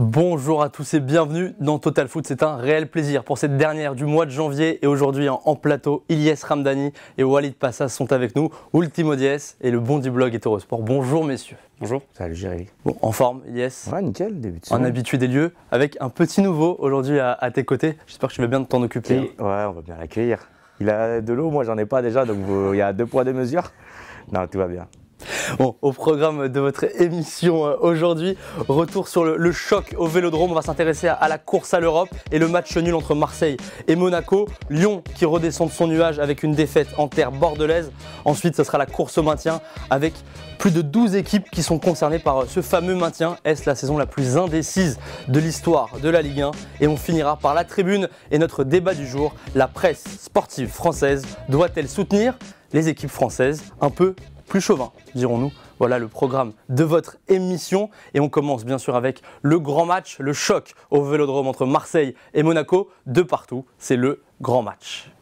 Bonjour à tous et bienvenue dans Total Foot. C'est un réel plaisir pour cette dernière du mois de janvier et aujourd'hui en plateau, Ilyes Ramdani et Walid Passas sont avec nous. Ultimo Dies et le bon du blog est Eurosport. Bonjour messieurs. Bonjour. Salut Jérémy. Bon, en forme Ilyes? Ouais, nickel, début de semaine. Un habitué des lieux avec un petit nouveau aujourd'hui à tes côtés. J'espère que tu vas bien t'en occuper. Ouais, on va bien l'accueillir. Il a de l'eau, moi j'en ai pas déjà, donc il y a 2 poids 2 mesures. Non, tout va bien. Bon, au programme de votre émission aujourd'hui, retour sur le choc au Vélodrome. On va s'intéresser à la course à l'Europe et le match nul entre Marseille et Monaco. Lyon qui redescend de son nuage avec une défaite en terre bordelaise. Ensuite, ce sera la course au maintien avec plus de 12 équipes qui sont concernées par ce fameux maintien. Est-ce la saison la plus indécise de l'histoire de la Ligue 1? Et on finira par la tribune et notre débat du jour. La presse sportive française doit-elle soutenir les équipes françaises un peu plus chauvin, dirons-nous. Voilà le programme de votre émission. Et on commence bien sûr avec le grand match, le choc au Vélodrome entre Marseille et Monaco. De partout, c'est le grand match.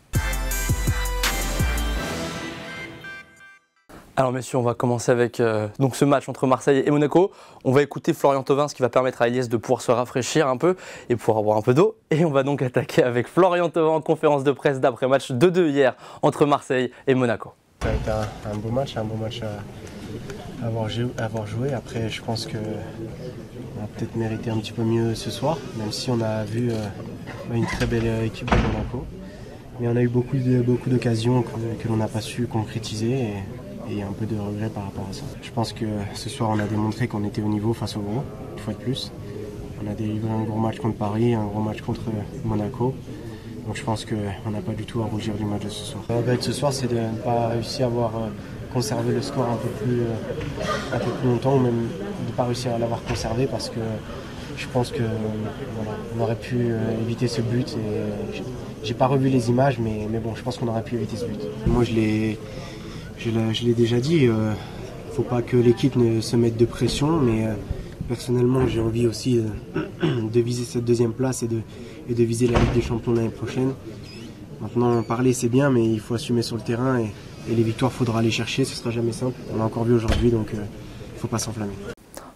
Alors messieurs, on va commencer avec donc ce match entre Marseille et Monaco. On va écouter Florian Thauvin, ce qui va permettre à Ilyes de pouvoir se rafraîchir un peu et pouvoir avoir un peu d'eau. Et on va donc attaquer avec Florian Thauvin en conférence de presse d'après-match 2-2 hier entre Marseille et Monaco. Ça a été un beau match à avoir joué. Après, je pense qu'on a peut-être mérité un petit peu mieux ce soir, même si on a vu une très belle équipe de Monaco. Mais on a eu beaucoup d'occasions que l'on n'a pas su concrétiser et un peu de regret par rapport à ça. Je pense que ce soir, on a démontré qu'on était au niveau face au gros, une fois de plus. On a délivré un gros match contre Paris, un gros match contre Monaco. Donc je pense qu'on n'a pas du tout à rougir du match de ce soir. Le regret de ce soir, c'est de ne pas réussir à avoir conservé le score un peu plus longtemps, ou même de ne pas réussir à l'avoir conservé, parce que je pense qu'on aurait pu éviter ce but. J'ai pas revu les images, mais bon, je pense qu'on aurait pu éviter ce but. Moi, je l'ai déjà dit, il ne faut pas que l'équipe ne se mette de pression, mais personnellement, j'ai envie aussi de viser cette deuxième place et de viser la Ligue des Champions l'année prochaine. Maintenant, parler c'est bien, mais il faut assumer sur le terrain et les victoires, il faudra aller chercher, ce ne sera jamais simple. On l'a encore vu aujourd'hui, donc il ne faut pas s'enflammer.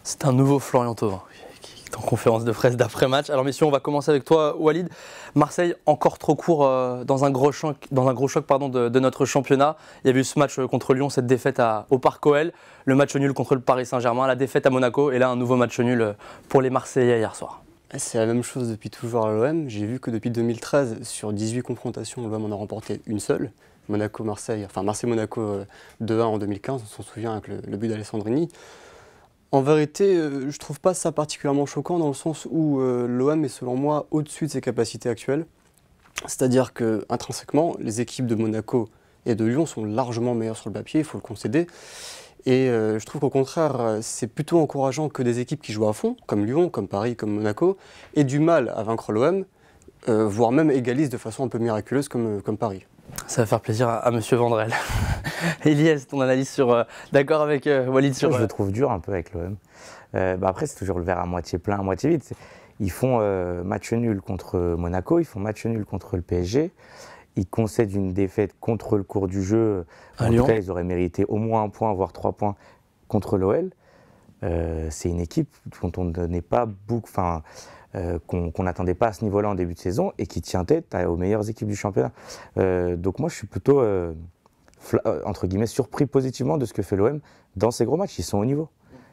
C'est un nouveau Florian Thauvin qui est en conférence de presse d'après-match. Alors messieurs, on va commencer avec toi Walid. Marseille encore trop court dans un gros choc de notre championnat. Il y a eu ce match contre Lyon, cette défaite au Parc OL, le match nul contre le Paris Saint-Germain, la défaite à Monaco et là un nouveau match nul pour les Marseillais hier soir. C'est la même chose depuis toujours à l'OM. J'ai vu que depuis 2013, sur 18 confrontations, l'OM en a remporté une seule. Marseille-Monaco 2-1 en 2015, on s'en souvient avec le but d'Alessandrini. En vérité, je ne trouve pas ça particulièrement choquant dans le sens où l'OM est selon moi au-dessus de ses capacités actuelles. C'est-à-dire que intrinsèquement, les équipes de Monaco et de Lyon sont largement meilleures sur le papier, il faut le concéder. Et je trouve qu'au contraire, c'est plutôt encourageant que des équipes qui jouent à fond, comme Lyon, comme Paris, comme Monaco, aient du mal à vaincre l'OM, voire même égalisent de façon un peu miraculeuse comme Paris. Ça va faire plaisir à Monsieur Vandrel. Ilyes, ton analyse d'accord avec Walid sur... Je le trouve dur un peu avec l'OM. Après, c'est toujours le verre à moitié plein, à moitié vide. Ils font match nul contre Monaco, ils font match nul contre le PSG. Ils concèdent une défaite contre le cours du jeu. En tout cas, ils auraient mérité au moins 1 point, voire 3 points contre l'OL. C'est une équipe dont on ne donnait pas beaucoup, qu'on n'attendait pas à ce niveau-là en début de saison et qui tient tête aux meilleures équipes du championnat. Donc moi, je suis plutôt, entre guillemets, surpris positivement de ce que fait l'OM dans ces gros matchs. Ils sont au niveau.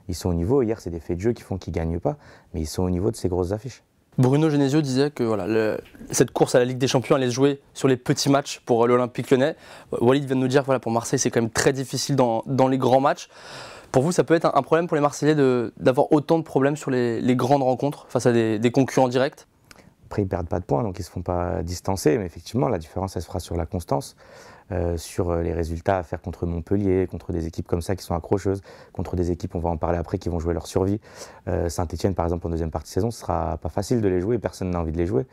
Ils sont au niveau. Hier, c'est des faits de jeu qui font qu'ils ne gagnent pas, mais ils sont au niveau de ces grosses affiches. Bruno Genesio disait que cette course à la Ligue des Champions allait se jouer sur les petits matchs pour l'Olympique Lyonnais. Walid vient de nous dire que pour Marseille, c'est quand même très difficile dans les grands matchs. Pour vous, ça peut être un problème pour les Marseillais d'avoir autant de problèmes sur les grandes rencontres face à des concurrents directs? Après, ils ne perdent pas de points, donc ils ne se font pas distancer. Mais effectivement, la différence, elle se fera sur la constance, sur les résultats à faire contre Montpellier, contre des équipes comme ça qui sont accrocheuses, contre des équipes, on va en parler après, qui vont jouer leur survie. Saint-Etienne, par exemple, en deuxième partie de saison, ce ne sera pas facile de les jouer, personne n'a envie de les jouer.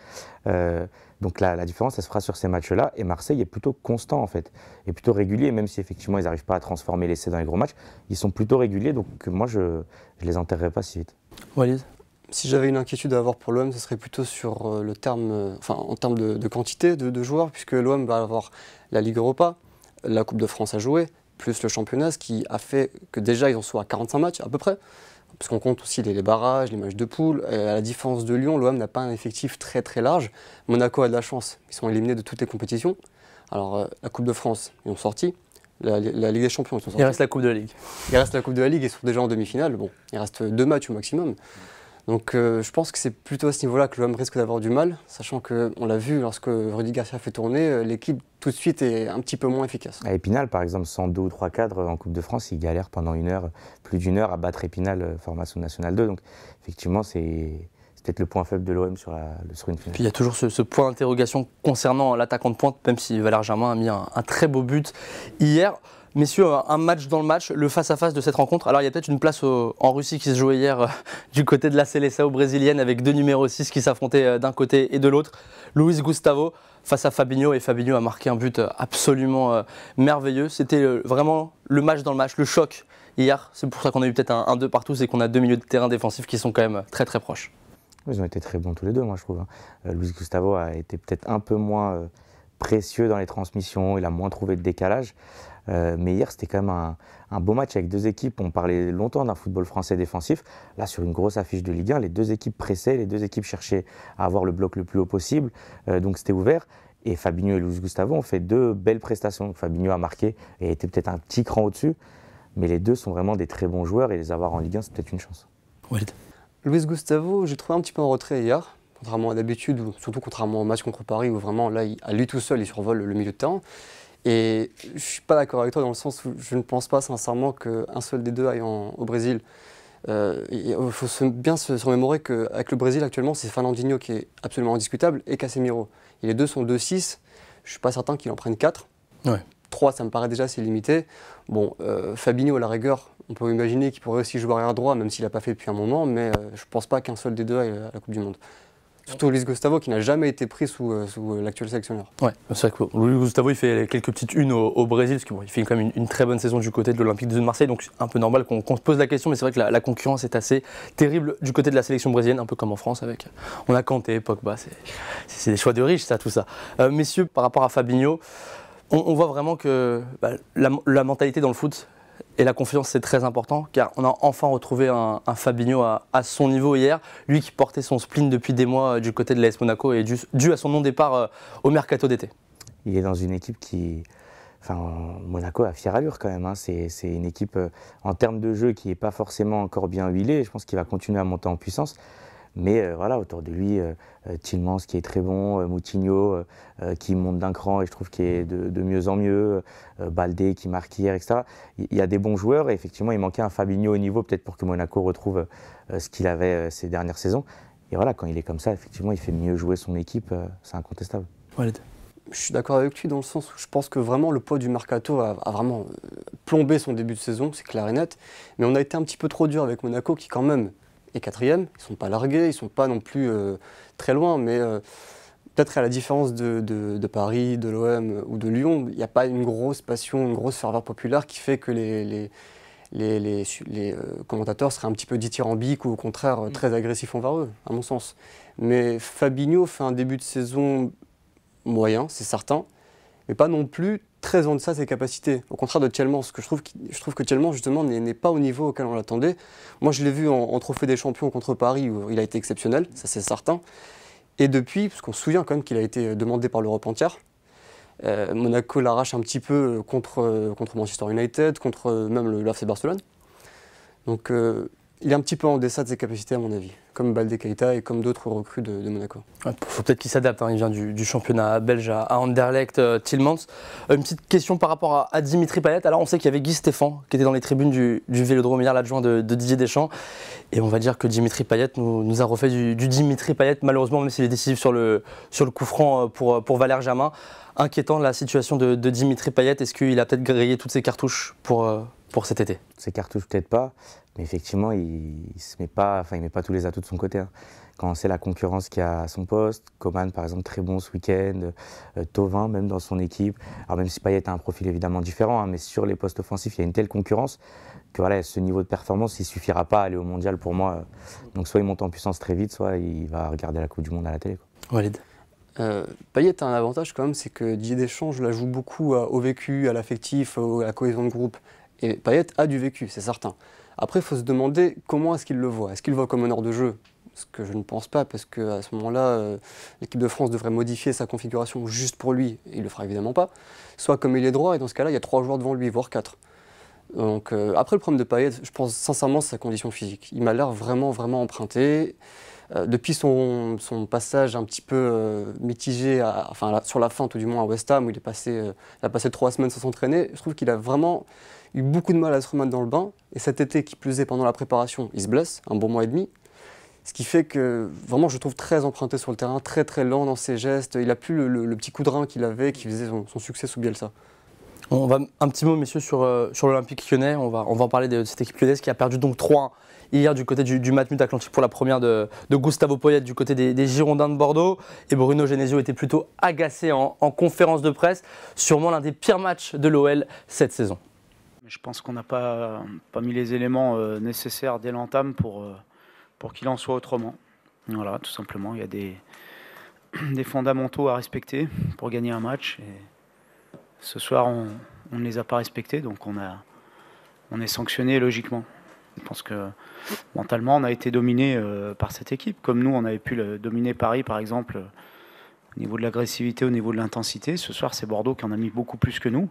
Donc la différence, elle se fera sur ces matchs-là. Et Marseille est plutôt constant, en fait, et plutôt régulier, même si effectivement, ils n'arrivent pas à transformer l'essai dans les gros matchs. Ils sont plutôt réguliers, donc moi, je ne les enterrerai pas si vite. Walid? Si j'avais une inquiétude à avoir pour l'OM, ce serait plutôt sur en termes de quantité de joueurs, puisque l'OM va avoir la Ligue Europa, la Coupe de France à jouer, plus le championnat, ce qui a fait que déjà ils en sont à 45 matchs à peu près. parce qu'on compte aussi les barrages, les matchs de poule. À la différence de Lyon, l'OM n'a pas un effectif très très large. Monaco a de la chance, ils sont éliminés de toutes les compétitions. Alors la Coupe de France, ils ont sorti. La Ligue des Champions, ils sont sortis. Il reste la Coupe de la Ligue. Il reste la Coupe de la Ligue, ils sont déjà en demi-finale. Bon, il reste 2 matchs au maximum. Donc je pense que c'est plutôt à ce niveau-là que l'OM risque d'avoir du mal, sachant qu'on l'a vu lorsque Rudy Garcia fait tourner, l'équipe tout de suite est un petit peu moins efficace. À Épinal, par exemple, sans 2 ou 3 cadres en Coupe de France, il galère pendant plus d'1 heure à battre Épinal, formation nationale 2. Donc effectivement, c'est peut-être le point faible de l'OM sur une finale. Puis il y a toujours ce point d'interrogation concernant l'attaquant de pointe, même si Valère Germain a mis un très beau but hier. Messieurs, un match dans le match, le face-à-face de cette rencontre. Alors il y a peut-être une place en Russie qui se jouait hier du côté de la Seleção brésilienne avec 2 numéros 6 qui s'affrontaient d'un côté et de l'autre. Luis Gustavo face à Fabinho, et Fabinho a marqué un but absolument merveilleux. C'était vraiment le match dans le match, le choc hier. C'est pour ça qu'on a eu peut-être un 2 partout, c'est qu'on a 2 milieux de terrain défensifs qui sont quand même très très proches. Ils ont été très bons tous les deux, moi je trouve. Luis Gustavo a été peut-être un peu moins précieux dans les transmissions, il a moins trouvé de décalage. Mais hier, c'était quand même un beau match avec 2 équipes. On parlait longtemps d'un football français défensif. Là, sur une grosse affiche de Ligue 1, les 2 équipes pressaient, les 2 équipes cherchaient à avoir le bloc le plus haut possible. Donc c'était ouvert. Et Fabinho et Luis Gustavo ont fait 2 belles prestations. Fabinho a marqué et était peut-être un petit cran au-dessus. Mais les 2 sont vraiment des très bons joueurs et les avoir en Ligue 1, c'est peut-être une chance. Walid. Luis Gustavo, j'ai trouvé un petit peu en retrait hier, contrairement à d'habitude, surtout contrairement au match contre Paris, où vraiment, là, à lui tout seul, il survole le milieu de terrain. Et je ne suis pas d'accord avec toi dans le sens où je ne pense pas sincèrement qu'un seul des 2 aille au Brésil. Il faut bien se remémorer qu'avec le Brésil actuellement, c'est Fernandinho qui est absolument indiscutable et Casemiro. Et les 2 sont 2-6, je ne suis pas certain qu'il en prenne 4. Ouais. 3, ça me paraît déjà assez limité. Bon, Fabinho, à la rigueur, on peut imaginer qu'il pourrait aussi jouer arrière droit, même s'il n'a pas fait depuis un moment, mais je ne pense pas qu'un seul des 2 aille à la Coupe du Monde. Surtout Luis Gustavo qui n'a jamais été pris sous l'actuel sélectionneur. Ouais, c'est vrai que Luis Gustavo il fait quelques petites unes au Brésil, parce qu'il fait quand même une très bonne saison du côté de l'Olympique de Marseille, donc c'est un peu normal qu'on se pose la question, mais c'est vrai que la concurrence est assez terrible du côté de la sélection brésilienne, un peu comme en France avec. On a Kanté, Pogba, c'est des choix de riches ça, tout ça. Messieurs, par rapport à Fabinho, on voit vraiment que la mentalité dans le foot et la confiance, c'est très important, car on a enfin retrouvé un Fabinho à son niveau hier. Lui qui portait son spleen depuis des mois du côté de l'AS Monaco et dû à son non-départ au mercato d'été. Il est dans une équipe qui... Enfin, Monaco a fière allure quand même. Hein. C'est une équipe en termes de jeu qui n'est pas forcément encore bien huilée. Je pense qu'il va continuer à monter en puissance. Mais voilà, autour de lui, Tielemans qui est très bon, Moutinho qui monte d'un cran et je trouve qu'il est de mieux en mieux, Baldé qui marque hier, etc. Il y a des bons joueurs et effectivement il manquait un Fabinho au niveau peut-être pour que Monaco retrouve ce qu'il avait ces dernières saisons. Et voilà, quand il est comme ça, effectivement il fait mieux jouer son équipe, c'est incontestable. Walid. Je suis d'accord avec lui dans le sens où je pense que vraiment le poids du mercato a vraiment plombé son début de saison, c'est clair et net. Mais on a été un petit peu trop dur avec Monaco qui quand même est 4e, ils ne sont pas largués, ils ne sont pas non plus très loin, mais peut-être à la différence de Paris, de l'OM ou de Lyon, il n'y a pas une grosse passion, une grosse ferveur populaire qui fait que les commentateurs seraient un petit peu dithyrambiques ou au contraire très agressifs envers eux, à mon sens. Mais Fabinho fait un début de saison moyen, c'est certain, mais pas non plus très en deçà de ses capacités. Au contraire de Tielemans, parce que je trouve que Tielemans justement n'est pas au niveau auquel on l'attendait. Moi je l'ai vu en Trophée des Champions contre Paris où il a été exceptionnel, ça c'est certain. Et depuis, parce qu'on se souvient quand même qu'il a été demandé par l'Europe entière, Monaco l'arrache un petit peu contre Manchester United, contre même le FC Barcelone. Donc il est un petit peu en deçà de ses capacités à mon avis, comme Baldé Keita et comme d'autres recrues de Monaco. Il faut peut-être qu'il s'adapte, hein. Il vient du championnat belge à Anderlecht, Tielemans. Une petite question par rapport à Dimitri Payet. Alors on sait qu'il y avait Guy Stéphane qui était dans les tribunes du Vélodrome hier, l'adjoint de Didier Deschamps. Et on va dire que Dimitri Payet nous a refait du Dimitri Payet, malheureusement, même s'il est décisif sur le coup franc pour Valère Germain. Inquiétant la situation de Dimitri Payet, est-ce qu'il a peut-être grillé toutes ses cartouches pour cet été? Ses cartouches peut-être pas, mais effectivement il met pas tous les atouts de son côté. Hein. Quand c'est la concurrence qui a à son poste, Coman par exemple très bon ce week-end, Thauvin même dans son équipe. Alors même si Payet a un profil évidemment différent, hein, mais sur les postes offensifs il y a une telle concurrence que voilà, ce niveau de performance il suffira pas à aller au mondial pour moi. Donc soit il monte en puissance très vite, soit il va regarder la Coupe du Monde à la télé. Quoi. Walid. Payet a un avantage quand même, c'est que Didier Deschamps, je la joue beaucoup au vécu, à l'affectif, à la cohésion de groupe. Et Payet a du vécu, c'est certain. Après, il faut se demander comment est-ce qu'il le voit. Est-ce qu'il le voit comme meneur de jeu? Ce que je ne pense pas, parce qu'à ce moment-là, l'équipe de France devrait modifier sa configuration juste pour lui, et il ne le fera évidemment pas. Soit comme il est droit, et dans ce cas-là, il y a 3 joueurs devant lui, voire 4. Donc, après, le problème de Payet, je pense sincèrement, c'est sa condition physique. Il m'a l'air vraiment, vraiment emprunté. Depuis son passage un petit peu mitigé, sur la fin tout du moins à West Ham, où il a passé 3 semaines sans s'entraîner, je trouve qu'il a vraiment eu beaucoup de mal à se remettre dans le bain. Et cet été, qui plus est pendant la préparation, il se blesse, un bon mois et demi. Ce qui fait que vraiment je le trouve très emprunté sur le terrain, très très lent dans ses gestes. Il n'a plus le petit coup de rein qu'il avait, qui faisait son succès sous Bielsa. On va un petit mot, messieurs, sur l'Olympique lyonnais. On va en parler de cette équipe lyonnaise qui a perdu donc 3-1 hier du côté du Matmut Atlantique pour la première de Gustavo Poyet du côté des Girondins de Bordeaux. Et Bruno Genesio était plutôt agacé en conférence de presse. Sûrement l'un des pires matchs de l'OL cette saison. Je pense qu'on n'a pas mis les éléments nécessaires dès l'entame pour qu'il en soit autrement. Voilà, tout simplement. Il y a des fondamentaux à respecter pour gagner un match. Et ce soir, on ne les a pas respectés, donc on est sanctionné logiquement. Je pense que mentalement, on a été dominé par cette équipe, comme nous, on avait pu dominer Paris, par exemple, au niveau de l'agressivité, au niveau de l'intensité. Ce soir, c'est Bordeaux qui en a mis beaucoup plus que nous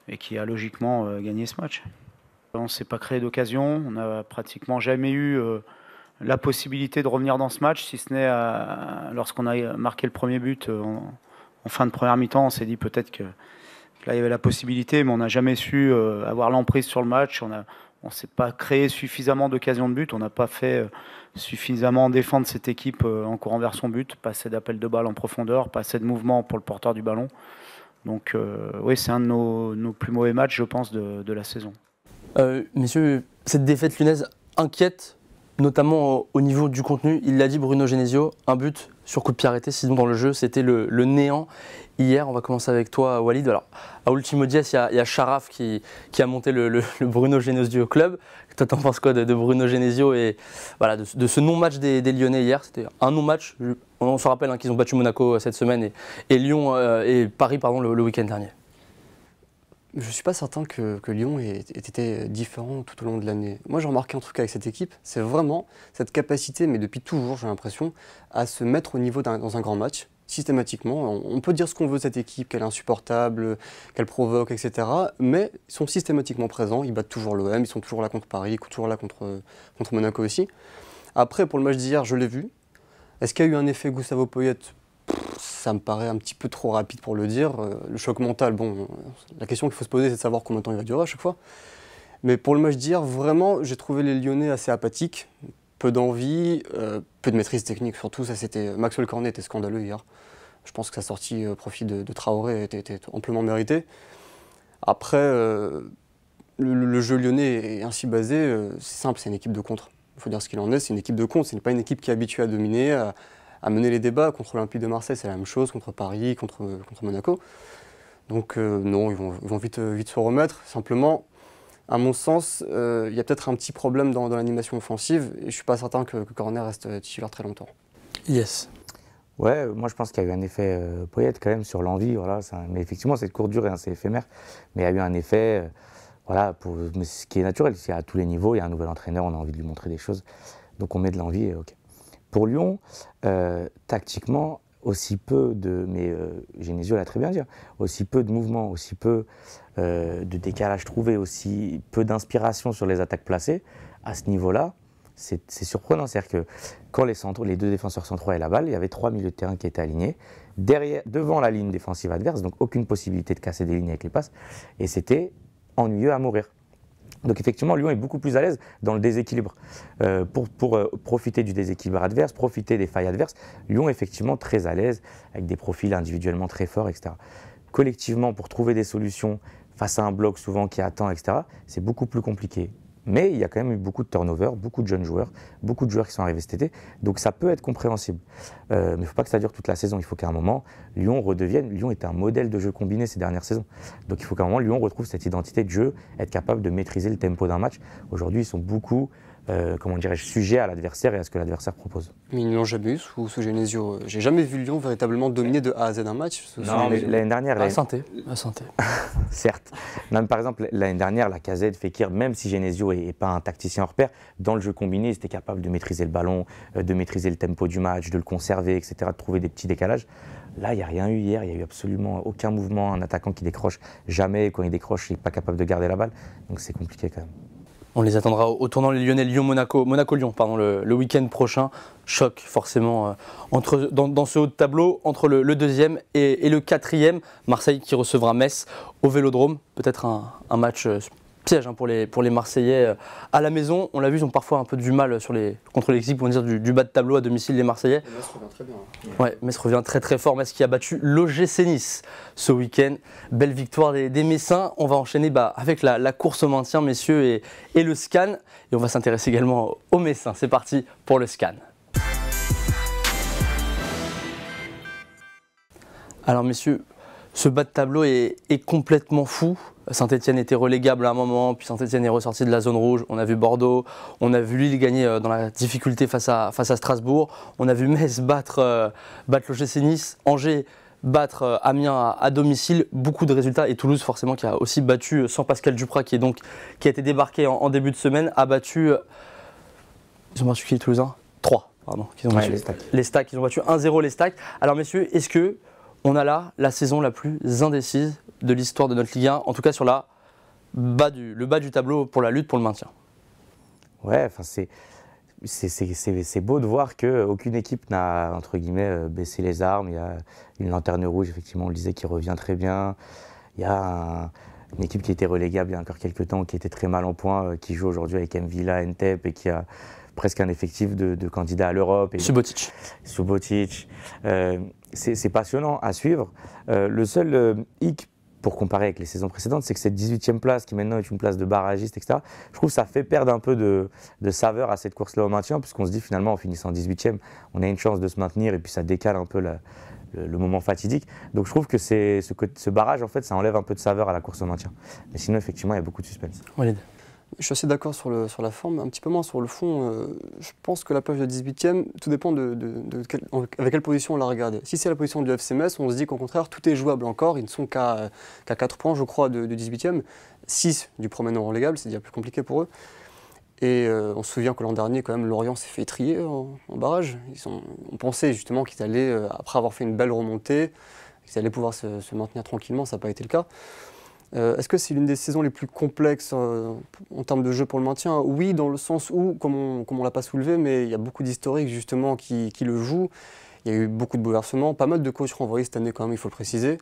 et qui a logiquement gagné ce match. On ne s'est pas créé d'occasion, on n'a pratiquement jamais eu la possibilité de revenir dans ce match, si ce n'est lorsqu'on a marqué le premier but en fin de première mi-temps. On s'est dit peut-être que là il y avait la possibilité, mais on n'a jamais su avoir l'emprise sur le match. On ne s'est pas créé suffisamment d'occasions de but, on n'a pas fait suffisamment défendre cette équipe en courant vers son but, pas assez d'appels de balle en profondeur, pas assez de mouvement pour le porteur du ballon. Donc oui, c'est un de nos plus mauvais matchs, je pense, de la saison. Messieurs, cette défaite lyonnaise inquiète, notamment au niveau du contenu. Il l'a dit, Bruno Genesio, un but sur coup de pied arrêté, sinon dans le jeu, c'était le néant. Hier, on va commencer avec toi, Walid. Alors, à Ultimo Diez, il y a Sharaf qui a monté le Bruno Genesio Club. Toi, t'en penses quoi de Bruno Genesio et voilà, de ce non-match des Lyonnais hier? C'était un non-match. On se rappelle qu'ils ont battu Monaco cette semaine et Lyon et Paris le week-end dernier. Je ne suis pas certain que Lyon ait été différent tout au long de l'année. Moi, j'ai remarqué un truc avec cette équipe, c'est vraiment cette capacité, mais depuis toujours, j'ai l'impression, à se mettre au niveau dans un grand match. Systématiquement, on peut dire ce qu'on veut de cette équipe, qu'elle est insupportable, qu'elle provoque, etc. Mais ils sont systématiquement présents, ils battent toujours l'OM, ils sont toujours là contre Paris, toujours là contre Monaco aussi. Après, pour le match d'hier, je l'ai vu. Est-ce qu'il y a eu un effet Gustavo Poyet? Ça me paraît un petit peu trop rapide pour le dire. Le choc mental, bon, la question qu'il faut se poser, c'est de savoir combien de temps il va durer à chaque fois. Mais pour le match d'hier, vraiment, j'ai trouvé les Lyonnais assez apathiques. Peu d'envie, peu de maîtrise technique surtout. Maxwell Cornet était scandaleux hier. Je pense que sa sortie au profit de Traoré était amplement méritée. Après, le jeu lyonnais est ainsi basé. C'est simple, c'est une équipe de contre. Il faut dire ce qu'il en est, c'est une équipe de contre. Ce n'est pas une équipe qui est habituée à dominer, à mener les débats. Contre l'Olympique de Marseille, c'est la même chose, contre Paris, contre Monaco. Donc non, ils vont vite se remettre. Simplement, à mon sens, il y a peut-être un petit problème dans l'animation offensive et je ne suis pas certain que Cornet reste titulaire très longtemps. Yes. Ouais, moi je pense qu'il y a eu un effet Poyet quand même sur l'envie. Voilà, mais effectivement, c'est de courte durée, c'est éphémère. Mais il y a eu un effet, mais ce qui est naturel, c'est à tous les niveaux, il y a un nouvel entraîneur, on a envie de lui montrer des choses. Donc on met de l'envie et ok. Pour Lyon, tactiquement, aussi peu mais Genesio l'a très bien dit, aussi peu de mouvements, aussi peu de décalage trouvé, aussi peu d'inspiration sur les attaques placées, à ce niveau-là, c'est surprenant. C'est-à-dire que quand les deux défenseurs centraux avaient la balle, il y avait 3 milieux de terrain qui étaient alignés, devant la ligne défensive adverse, donc aucune possibilité de casser des lignes avec les passes, et c'était ennuyeux à mourir. Donc effectivement, Lyon est beaucoup plus à l'aise dans le déséquilibre. Pour profiter du déséquilibre adverse, profiter des failles adverses, Lyon est effectivement très à l'aise, avec des profils individuellement très forts, etc. Collectivement, pour trouver des solutions face à un bloc souvent qui attend, etc., c'est beaucoup plus compliqué. Mais il y a quand même eu beaucoup de turnover, beaucoup de jeunes joueurs, beaucoup de joueurs qui sont arrivés cet été, donc ça peut être compréhensible. Mais il ne faut pas que ça dure toute la saison, il faut qu'à un moment, Lyon redevienne. Lyon est un modèle de jeu combiné ces dernières saisons. Donc il faut qu'à un moment, Lyon retrouve cette identité de jeu, être capable de maîtriser le tempo d'un match. Aujourd'hui, ils sont beaucoup comment dirais-je, sujet à l'adversaire et à ce que l'adversaire propose. Mais ils ne l'ont jamais eu sous Genesio. J'ai jamais vu Lyon véritablement dominer de A à Z un match. Non, mais l'année dernière... À Saint-Étienne. Certes. Même par exemple, l'année dernière, la Lacazette, Fekir, même si Genesio n'est pas un tacticien hors pair, dans le jeu combiné, ils étaient capables de maîtriser le ballon, de maîtriser le tempo du match, de le conserver, etc., de trouver des petits décalages. Là, il n'y a rien eu hier, il n'y a eu absolument aucun mouvement, un attaquant qui décroche jamais, quand il décroche, il n'est pas capable de garder la balle, donc c'est compliqué quand même. On les attendra au tournant les Lyonnais, Monaco-Lyon, le week-end prochain. Choc forcément dans ce haut de tableau entre le deuxième et le quatrième. Marseille qui recevra Metz au Vélodrome. Peut-être un match piège pour les Marseillais à la maison. On l'a vu, ils ont parfois un peu du mal contre les équipes du bas de tableau à domicile, les Marseillais. Metz revient très bien. Ouais, Metz revient très très fort. Metz qui a battu l'OGC Nice ce week-end. Belle victoire des Messins. On va enchaîner avec la course au maintien, messieurs, et le scan. Et on va s'intéresser également aux Messins. C'est parti pour le scan. Alors messieurs, ce bas de tableau est complètement fou. Saint-Etienne était relégable à un moment, puis Saint-Etienne est ressorti de la zone rouge. On a vu Bordeaux, on a vu Lille gagner dans la difficulté face à Strasbourg. On a vu Metz battre l'OGC Nice, Angers battre Amiens à domicile. Beaucoup de résultats. Et Toulouse forcément qui a aussi battu sans Pascal Duprat qui a été débarqué en début de semaine, a battu... Ils ont battu qui les Toulousains 3, pardon. Les Stacks, ils ont battu 1-0 les Stacks. Alors messieurs, est-ce que on a là la saison la plus indécise de l'histoire de notre Ligue 1, en tout cas sur le bas du tableau pour la lutte pour le maintien? Ouais, enfin c'est beau de voir qu'aucune équipe n'a, entre guillemets, baissé les armes. Il y a une lanterne rouge, effectivement, on le disait, qui revient très bien. Il y a une équipe qui était relégable il y a encore quelques temps, qui était très mal en point, qui joue aujourd'hui avec Mvila, Ntep et qui a presque un effectif de candidats à l'Europe. Subotic. C'est passionnant à suivre. Le seul hic pour comparer avec les saisons précédentes, c'est que cette 18e place, qui maintenant est une place de barragiste, etc., je trouve que ça fait perdre un peu de saveur à cette course-là au maintien, puisqu'on se dit finalement, en finissant 18e, on a une chance de se maintenir, et puis ça décale un peu le moment fatidique. Donc je trouve que ce barrage, en fait, ça enlève un peu de saveur à la course au maintien. Mais sinon, effectivement, il y a beaucoup de suspense. Walid. Je suis assez d'accord sur la forme, un petit peu moins sur le fond. Je pense que la plage de 18e, tout dépend avec quelle position on la regarde. Si c'est la position du FC Metz, on se dit qu'au contraire, tout est jouable encore. Ils ne sont qu'à 4 points, je crois, de 18e. 6 du premier non relégable, c'est déjà plus compliqué pour eux. Et on se souvient que l'an dernier, quand même, Lorient s'est fait étrier en barrage. On pensait justement qu'ils allaient, après avoir fait une belle remontée, qu'ils allaient pouvoir se maintenir tranquillement. Ça n'a pas été le cas. Est-ce que c'est l'une des saisons les plus complexes en termes de jeu pour le maintien? Oui, dans le sens où, comme on ne l'a pas soulevé, mais il y a beaucoup d'historiques justement qui le jouent. Il y a eu beaucoup de bouleversements, pas mal de coachs renvoyés cette année quand même, il faut le préciser.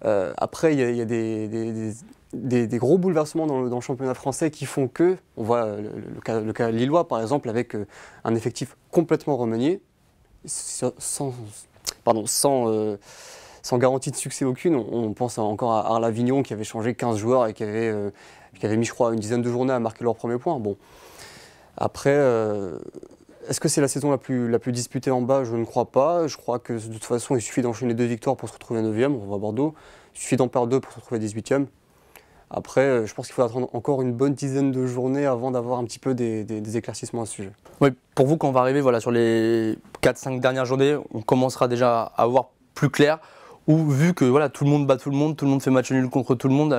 Après, il y a des gros bouleversements dans le championnat français qui font que, on voit le cas lillois par exemple, avec un effectif complètement remanié, sans garantie de succès aucune. On pense encore à Arles Avignon qui avait changé 15 joueurs et qui avait mis, je crois, une dizaine de journées à marquer leur premier point. Bon. Après, est-ce que c'est la saison la plus disputée en bas? Je ne crois pas. Je crois que de toute façon, il suffit d'enchaîner 2 victoires pour se retrouver 9e. On voit Bordeaux. Il suffit d'en perdre 2 pour se retrouver 18e. Après, je pense qu'il faut attendre encore une bonne dizaine de journées avant d'avoir un petit peu des éclaircissements à ce sujet. Oui, pour vous, quand on va arriver sur les 4-5 dernières journées, on commencera déjà à voir plus clair. Ou vu que tout le monde bat tout le monde fait match nul contre tout le monde,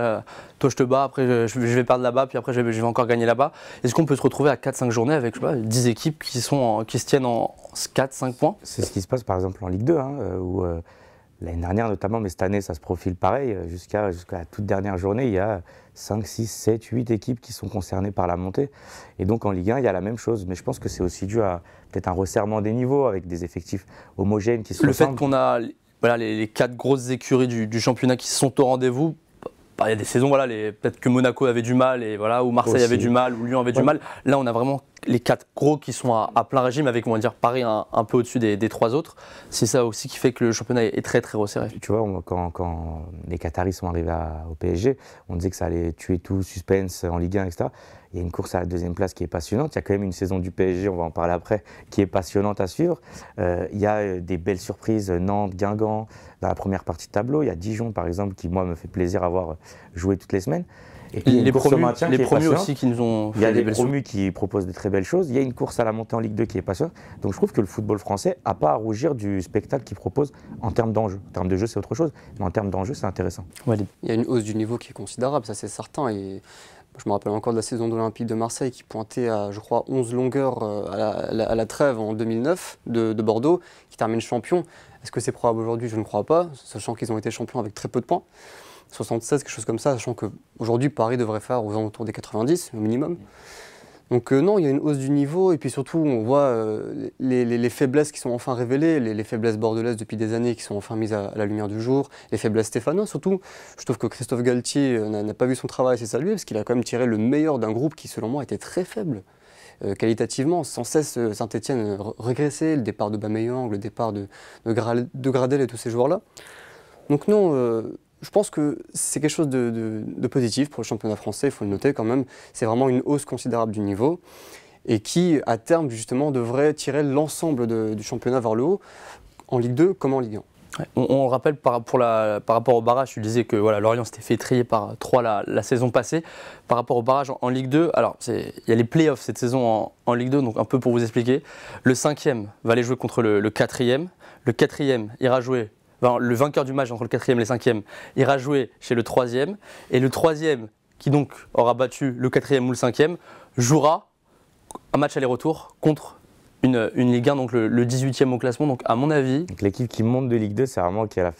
toi je te bats, après je vais perdre là-bas, puis après je vais encore gagner là-bas. Est-ce qu'on peut se retrouver à 4-5 journées avec 10 équipes qui se tiennent en 4-5 points? C'est ce qui se passe par exemple en Ligue 2, où l'année dernière notamment, mais cette année ça se profile pareil, jusqu'à la toute dernière journée, il y a 5, 6, 7, 8 équipes qui sont concernées par la montée. Et donc en Ligue 1, il y a la même chose, mais je pense que c'est aussi dû à peut-être un resserrement des niveaux avec des effectifs homogènes qui se ressemblent. Le fait qu'on a les 4 grosses écuries du championnat qui sont au rendez-vous. Il y a des saisons, peut-être que Monaco avait du mal, ou Marseille aussi avait du mal, ou Lyon avait du mal. Là, on a vraiment les 4 gros qui sont à plein régime, avec, on va dire, Paris un peu au-dessus des 3 autres. C'est ça aussi qui fait que le championnat est très, très resserré. Tu vois, quand les Qataris sont arrivés au PSG, on disait que ça allait tuer tout, suspense en Ligue 1, etc. Il y a une course à la 2e place qui est passionnante. Il y a quand même une saison du PSG, on va en parler après, qui est passionnante à suivre. Il y a des belles surprises, Nantes, Guingamp, dans la première partie de tableau. Il y a Dijon, par exemple, qui, moi, me fait plaisir à voir jouer toutes les semaines. Et puis, il y a une course au promus, maintien les qui est promus patiente. aussi qui nous ont Il y a fait des belles promus qui proposent de très belles choses. Il y a une course à la montée en Ligue 2 qui est patiente. Donc je trouve que le football français n'a pas à rougir du spectacle qu'il propose en termes d'enjeu. En termes de jeu, c'est autre chose, mais en termes d'enjeu, c'est intéressant. Walid. Il y a une hausse du niveau qui est considérable, ça c'est certain. Et je me rappelle encore de la saison de l'Olympique de Marseille qui pointait à, je crois, 11 longueurs à la trêve en 2009 de Bordeaux, qui termine champion. Est-ce que c'est probable aujourd'hui? Je ne crois pas, sachant qu'ils ont été champions avec très peu de points. 76, quelque chose comme ça, sachant qu'aujourd'hui Paris devrait faire aux alentours des 90 au minimum. Donc non, il y a une hausse du niveau et puis surtout on voit les faiblesses qui sont enfin révélées, les faiblesses bordelaises depuis des années qui sont enfin mises à la lumière du jour, les faiblesses stéphanoises surtout. Je trouve que Christophe Galtier n'a pas vu son travail, c'est salué, parce qu'il a quand même tiré le meilleur d'un groupe qui selon moi était très faible. Qualitativement, sans cesse Saint-Etienne régressait, le départ de Bameyang, le départ de Gradel et tous ces joueurs-là. Donc non, je pense que c'est quelque chose de positif pour le championnat français, il faut le noter quand même. C'est vraiment une hausse considérable du niveau et qui, à terme, justement, devrait tirer l'ensemble du championnat vers le haut, en Ligue 2 comme en Ligue 1. Ouais. On le rappelle par rapport au barrage, tu disais que voilà, Lorient s'était fait étrier par 3 la saison passée. Par rapport au barrage en Ligue 2, alors il y a les playoffs cette saison en Ligue 2, donc un peu pour vous expliquer. Le 5e va aller jouer contre le 4e. Le 4e ira jouer. Le vainqueur du match entre le 4e et le 5e ira jouer chez le 3e. Et le 3e, qui donc aura battu le 4e ou le 5e, jouera un match aller-retour contre une Ligue 1, donc le 18e au classement. Donc à mon avis... Donc l'équipe qui monte de Ligue 2, c'est vraiment qu'elle a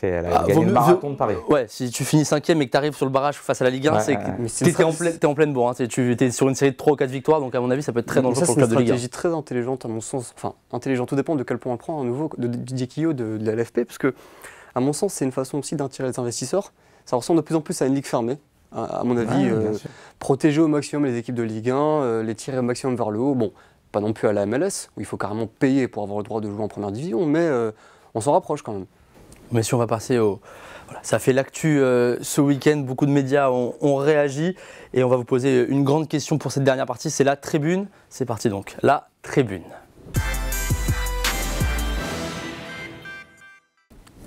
gagné le marathon de Paris. Ouais, si tu finis 5e et que tu arrives sur le barrage face à la Ligue 1, c'est que t'es en pleine bourre. Hein. Tu es sur une série de 3 ou 4 victoires, donc à mon avis, ça peut être très dangereux pour le club de Ligue 1. C'est une stratégie très intelligente à mon sens. Enfin, intelligente, tout dépend de quel point on le prend à nouveau, de Didier Quillot, de la LFP, parce que, à mon sens, c'est une façon aussi d'attirer les investisseurs. Ça ressemble de plus en plus à une ligue fermée, à mon avis. Protéger au maximum les équipes de Ligue 1, les tirer au maximum vers le haut. Bon, pas non plus à la MLS, où il faut carrément payer pour avoir le droit de jouer en première division, mais on s'en rapproche quand même. Mais si on va passer au... Voilà, ça fait l'actu ce week-end, beaucoup de médias ont réagi, et on va vous poser une grande question pour cette dernière partie, c'est la tribune. C'est parti donc, la tribune.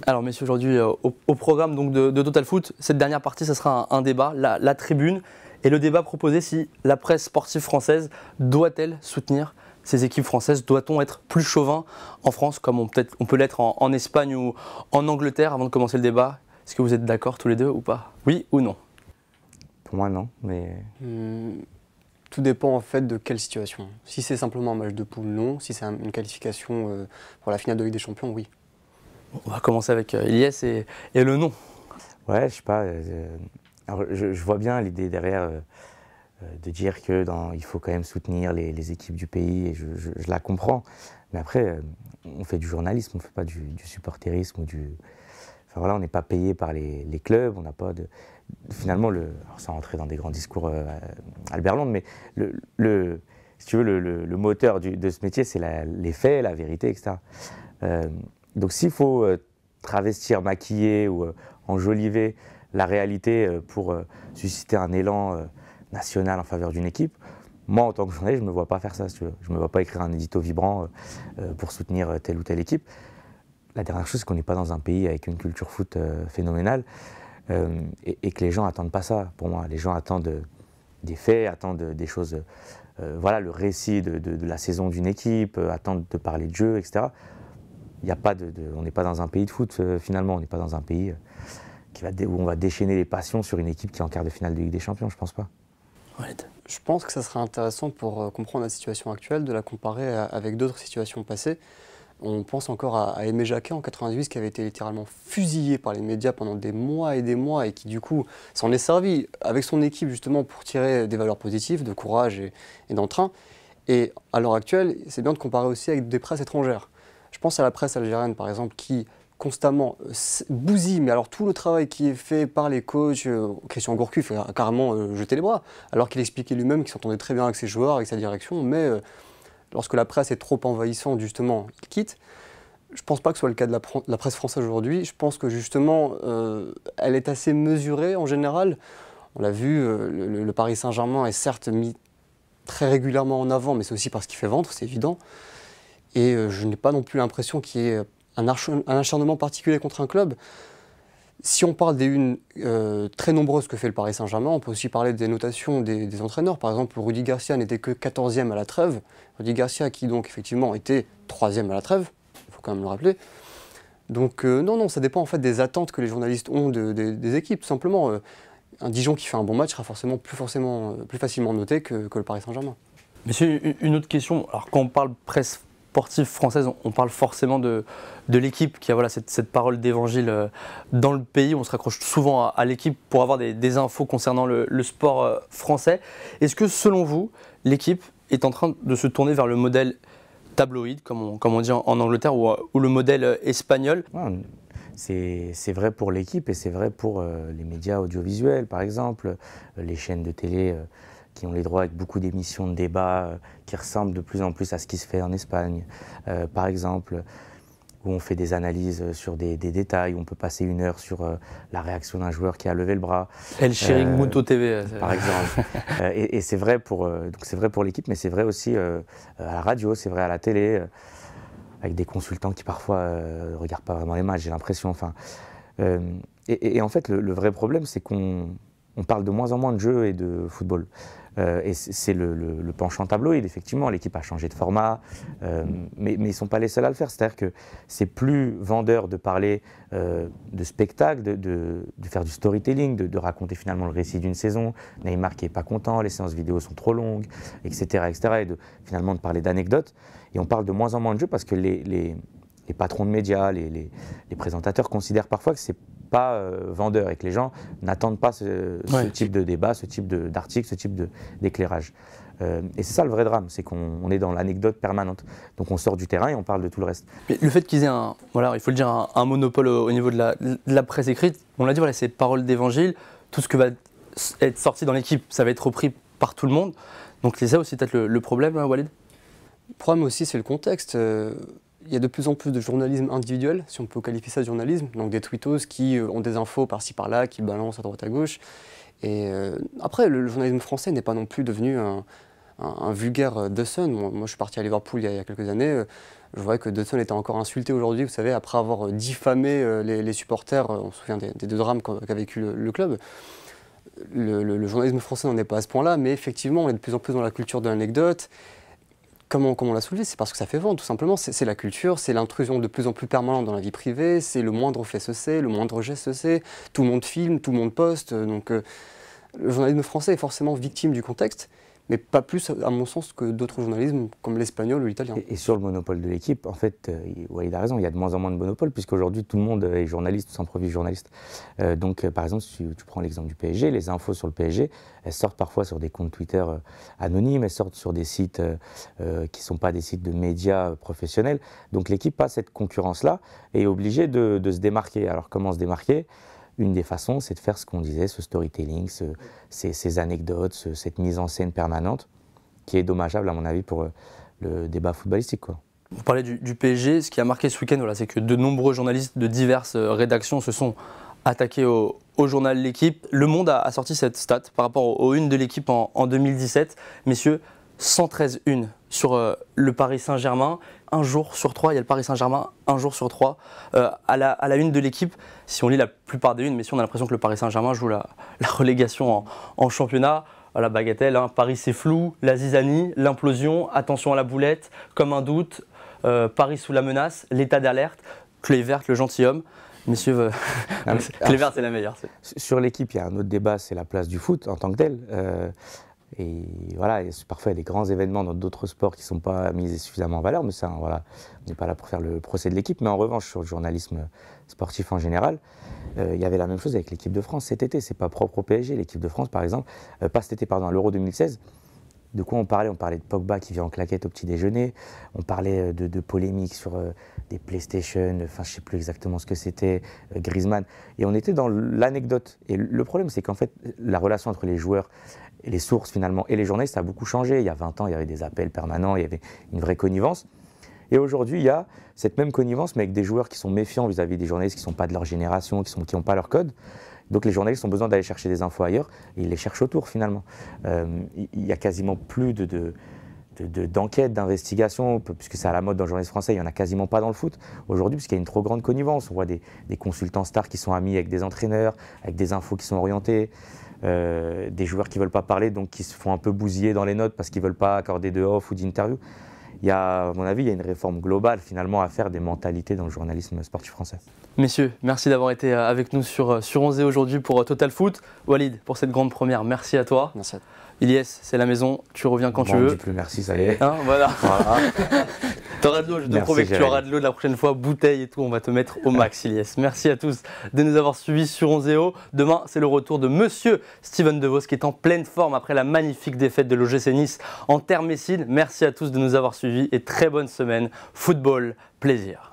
Alors messieurs, aujourd'hui au programme donc, de Total Foot, cette dernière partie, ça sera un débat, la tribune. Et le débat proposé, si la presse sportive française doit-elle soutenir ces équipes françaises? Doit-on être plus chauvin en France comme on peut l'être en Espagne ou en Angleterre? Avant de commencer le débat, est-ce que vous êtes d'accord tous les deux ou pas? Oui ou non? Pour moi, non. Mais... Tout dépend en fait de quelle situation. Si c'est simplement un match de poule, non. Si c'est une qualification pour la finale de Ligue des Champions, oui. On va commencer avec Ilyes et le non. Ouais, je sais pas. Alors, je vois bien l'idée derrière de dire qu'il faut quand même soutenir les équipes du pays, et je la comprends. Mais après, on fait du journalisme, on ne fait pas du supporterisme. Enfin voilà, on n'est pas payé par les clubs, on n'a pas de... Finalement, sans rentrer dans des grands discours Albert Londres, mais si tu veux, le moteur de ce métier, c'est les faits, la vérité, etc. Donc s'il faut travestir, maquiller ou enjoliver la réalité pour susciter un élan national en faveur d'une équipe, moi en tant que journaliste, je ne me vois pas faire ça, si tu veux. Je ne me vois pas écrire un édito vibrant pour soutenir telle ou telle équipe. La dernière chose, c'est qu'on n'est pas dans un pays avec une culture foot phénoménale et que les gens n'attendent pas ça, pour moi. Les gens attendent des faits, attendent des choses, voilà, le récit de la saison d'une équipe, attendent de parler de jeu, etc. On n'est pas dans un pays de foot, finalement. On n'est pas dans un pays où on va déchaîner les passions sur une équipe qui est en quart de finale de Ligue des Champions, je pense pas. Je pense que ça serait intéressant pour comprendre la situation actuelle, de la comparer avec d'autres situations passées. On pense encore à Aimé Jacquet en 98 qui avait été littéralement fusillé par les médias pendant des mois et qui du coup s'en est servi avec son équipe justement pour tirer des valeurs positives, de courage et d'entrain. Et à l'heure actuelle, c'est bien de comparer aussi avec des presses étrangères. Je pense à la presse algérienne par exemple qui constamment bousille, mais alors tout le travail qui est fait par les coachs, Christian Gourcuff a carrément jeté les bras, alors qu'il expliquait lui-même qu'il s'entendait très bien avec ses joueurs, avec sa direction, mais lorsque la presse est trop envahissante, justement, il quitte. Je ne pense pas que ce soit le cas de la presse française aujourd'hui. Je pense que justement, elle est assez mesurée en général. On l'a vu, le Paris Saint-Germain est certes mis très régulièrement en avant, mais c'est aussi parce qu'il fait vendre, c'est évident. Et je n'ai pas non plus l'impression qu'il y ait un acharnement particulier contre un club. Si on parle des unes très nombreuses que fait le Paris Saint-Germain, on peut aussi parler des notations des entraîneurs. Par exemple, Rudy Garcia n'était que 14e à la trêve. Rudy Garcia qui donc effectivement était 3e à la trêve, il faut quand même le rappeler. Donc non, ça dépend en fait des attentes que les journalistes ont des équipes. Tout simplement, un Dijon qui fait un bon match sera plus facilement noté que le Paris Saint-Germain. Messieurs, une autre question. Alors quand on parle presse sportive française, on parle forcément de l'équipe qui a voilà, cette parole d'évangile dans le pays. On se raccroche souvent à l'équipe pour avoir des infos concernant le sport français. Est-ce que selon vous, l'équipe est en train de se tourner vers le modèle tabloïd, comme on dit en Angleterre, ou le modèle espagnol? Ouais, c'est vrai pour l'équipe et c'est vrai pour les médias audiovisuels, par exemple, les chaînes de télé qui ont les droits avec beaucoup d'émissions de débat qui ressemblent de plus en plus à ce qui se fait en Espagne, par exemple, où on fait des analyses sur des détails, où on peut passer 1 heure sur la réaction d'un joueur qui a levé le bras. El Sharing Muto TV. Par exemple. Et c'est vrai pour l'équipe, mais c'est vrai aussi à la radio, c'est vrai à la télé, avec des consultants qui parfois ne regardent pas vraiment les matchs, j'ai l'impression. Enfin, et en fait, le vrai problème, c'est qu'on parle de moins en moins de jeux et de football. Et c'est le penchant tabloïd, effectivement. L'équipe a changé de format, mais ils ne sont pas les seuls à le faire. C'est-à-dire que c'est plus vendeur de parler de spectacle, de faire du storytelling, de raconter finalement le récit d'une saison. Neymar qui n'est pas content, les séances vidéo sont trop longues, etc. et finalement de parler d'anecdotes. Et on parle de moins en moins de jeux parce que les patrons de médias, les présentateurs considèrent parfois que c'est pas vendeur et que les gens n'attendent pas ce type de débat, ce type d'article, ce type d'éclairage. Et c'est ça le vrai drame, c'est qu'on est dans l'anecdote permanente. Donc on sort du terrain et on parle de tout le reste. Mais le fait qu'ils aient il faut le dire, un monopole au niveau de la presse écrite, on l'a dit, voilà, c'est parole d'évangile, tout ce que va être sorti dans l'équipe, ça va être repris par tout le monde. Donc c'est ça aussi peut-être le problème, Walid? Le problème aussi, c'est le contexte. Il y a de plus en plus de journalisme individuel, si on peut qualifier ça de journalisme, donc des tweetos qui ont des infos par-ci par-là, qui balancent à droite à gauche. Et après, le journalisme français n'est pas non plus devenu un vulgaire The Sun. Moi, je suis parti à Liverpool il y a quelques années. Je voyais que The Sun était encore insulté aujourd'hui, vous savez, après avoir diffamé les supporters. On se souvient des 2 drames qu'a vécu le club. Le journalisme français n'en est pas à ce point-là, mais effectivement, on est de plus en plus dans la culture de l'anecdote. Comment on l'a soulevé? C'est parce que ça fait vendre, tout simplement. C'est la culture, c'est l'intrusion de plus en plus permanente dans la vie privée, c'est le moindre fait se sait, le moindre geste se sait, tout le monde filme, tout le monde poste. Donc le journalisme français est forcément victime du contexte, mais pas plus, à mon sens, que d'autres journalismes comme l'espagnol ou l'italien. Et sur le monopole de l'équipe, en fait, il a raison, il y a de moins en moins de monopole, puisqu'aujourd'hui, tout le monde est journaliste, s'improvise journaliste. Donc, par exemple, si tu prends l'exemple du PSG, les infos sur le PSG, elles sortent parfois sur des comptes Twitter anonymes, elles sortent sur des sites qui ne sont pas des sites de médias professionnels. Donc, l'équipe a cette concurrence-là et est obligée de se démarquer. Alors, comment se démarquer ? Une des façons, c'est de faire ce qu'on disait, ce storytelling, ces anecdotes, cette mise en scène permanente, qui est dommageable, à mon avis, pour le débat footballistique, quoi. Vous parlez du PSG, ce qui a marqué ce week-end, voilà, c'est que de nombreux journalistes de diverses rédactions se sont attaqués au journal L'Équipe. Le Monde a sorti cette stat par rapport aux unes de L'Équipe en 2017. Messieurs, 113 unes sur le Paris Saint-Germain. 1 jour sur 3, il y a le Paris Saint-Germain, 1 jour sur 3, à la une de l'équipe. Si on lit la plupart des unes, mais si on a l'impression que le Paris Saint-Germain joue la relégation en championnat, la bagatelle, hein, Paris c'est flou, la zizanie, l'implosion, attention à la boulette, comme un doute, Paris sous la menace, l'état d'alerte, clé verte, le gentilhomme. Messieurs, clé verte c'est la meilleure. Sur l'équipe, il y a un autre débat, c'est la place du foot en tant que tel. Et voilà, parfois il y a des grands événements dans d'autres sports qui ne sont pas mis suffisamment en valeur, mais ça, voilà, on n'est pas là pour faire le procès de l'équipe. Mais en revanche, sur le journalisme sportif en général, il y avait la même chose avec l'équipe de France cet été. C'est pas propre au PSG. L'équipe de France, par exemple, pas cet été, pardon, à l'Euro 2016. De quoi on parlait? On parlait de Pogba qui vient en claquette au petit déjeuner. On parlait de polémiques sur des PlayStation, enfin je ne sais plus exactement ce que c'était, Griezmann. Et on était dans l'anecdote. Et le problème, c'est qu'en fait, la relation entre les joueurs et les sources finalement et les journalistes, ça a beaucoup changé. Il y a 20 ans, il y avait des appels permanents, il y avait une vraie connivence. Et aujourd'hui, il y a cette même connivence, mais avec des joueurs qui sont méfiants vis-à-vis des journalistes qui ne sont pas de leur génération, qui n'ont pas leur code. Donc les journalistes ont besoin d'aller chercher des infos ailleurs et ils les cherchent autour finalement. Il n'y a quasiment plus d'enquête, d'investigation, puisque c'est à la mode dans le journalisme français, il n'y en a quasiment pas dans le foot aujourd'hui, puisqu'il y a une trop grande connivence. On voit des consultants stars qui sont amis avec des entraîneurs, avec des infos qui sont orientées, des joueurs qui ne veulent pas parler, donc qui se font un peu bousiller dans les notes parce qu'ils ne veulent pas accorder de off ou d'interview. À mon avis, il y a une réforme globale finalement à faire des mentalités dans le journalisme sportif français. Messieurs, merci d'avoir été avec nous sur 11 aujourd'hui pour Total Foot. Walid, pour cette grande première, merci à toi. Merci à toi. Ilyes, c'est la maison, tu reviens quand tu veux. Je ne dis plus merci, ça y est. Hein, voilà. Tu auras de l'eau, je te promets que tu auras de l'eau la prochaine fois, bouteille et tout, on va te mettre au max, Ilyes. Merci à tous de nous avoir suivis sur 11-0. Demain, c'est le retour de Monsieur Steven De Vos qui est en pleine forme après la magnifique défaite de l'OGC Nice en terre Messine. Merci à tous de nous avoir suivis et très bonne semaine. Football, plaisir.